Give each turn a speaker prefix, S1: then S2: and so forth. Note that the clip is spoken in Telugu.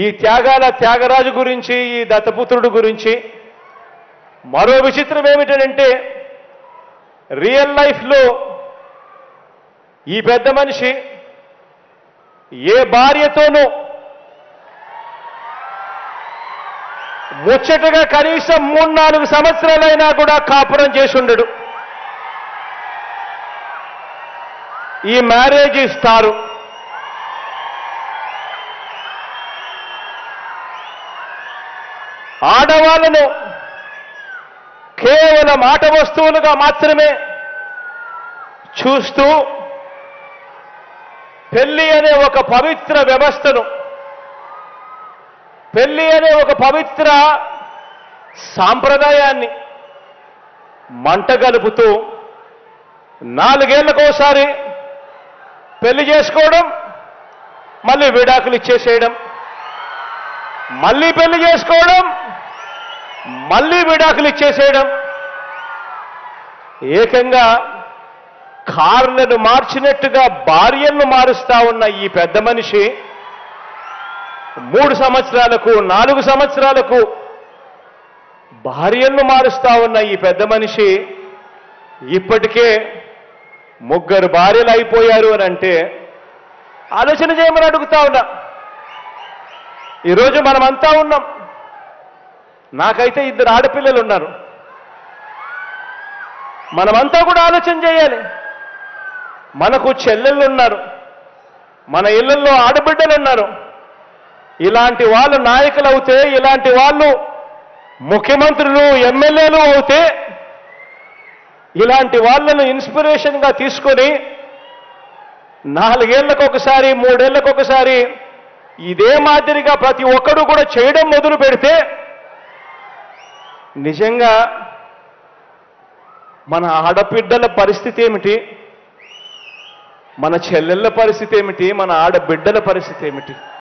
S1: ఈ త్యాగరాజు గురించి, ఈ దత్తపుత్రుడు గురించి మరో విచిత్రం ఏమిటంటే, రియల్ లైఫ్లో ఈ పెద్ద మనిషి ఏ భార్యతోనూ ముచ్చటగా కనీసం 3-4 సంవత్సరాలైనా కూడా కాపురం చేసి ఉండడు. ఈ మ్యారేజ్ ఇస్తారు. ఆడవాళ్ళను కేవలం ఆట వస్తువులుగా మాత్రమే చూస్తూ పెళ్లి అనే ఒక పవిత్ర వ్యవస్థను, పెళ్లి అనే ఒక పవిత్ర సాంప్రదాయాన్ని మంటగలుపుతూ 4 ఏళ్లకోసారి పెళ్లి చేసుకోవడం, మళ్ళీ విడాకులు ఇచ్చేసేయడం, మళ్ళీ పెళ్లి చేసుకోవడం, మళ్ళీ విడాకులు ఇచ్చేసేయడం, ఏకంగా కార్లను మార్చినట్టుగా భార్యలను మారుస్తా ఉన్న ఈ పెద్ద మనిషి 3 సంవత్సరాలకు 4 సంవత్సరాలకు భార్యలను మారుస్తా ఉన్న ఈ పెద్ద మనిషి ఇప్పటికే 3 భార్యలు అయిపోయారు అని అంటే ఆలోచన చేయమని అడుగుతా ఉన్నా. ఈరోజు మనమంతా ఉన్నాం. నాకైతే 2 ఆడపిల్లలు ఉన్నారు. మనమంతా కూడా ఆలోచన చేయాలి. మనకు చెల్లెళ్ళు ఉన్నారు, మన ఇళ్లలో ఆడబిడ్డలు ఉన్నారు. ఇలాంటి వాళ్ళు నాయకులు అవుతే, ఇలాంటి వాళ్ళు ముఖ్యమంత్రులు, ఎమ్మెల్యేలు అవుతే, ఇలాంటి వాళ్ళను ఇన్స్పిరేషన్గా తీసుకొని 4 ఏళ్లకొకసారి 3 ఏళ్లకొకసారి ఇదే మాదిరిగా ప్రతి ఒక్కరూ కూడా చేయడం మొదలు పెడితే నిజంగా మన ఆడబిడ్డల పరిస్థితి ఏమిటి, మన చెల్లెళ్ళ పరిస్థితి ఏమిటి, మన ఆడబిడ్డల పరిస్థితి ఏమిటి?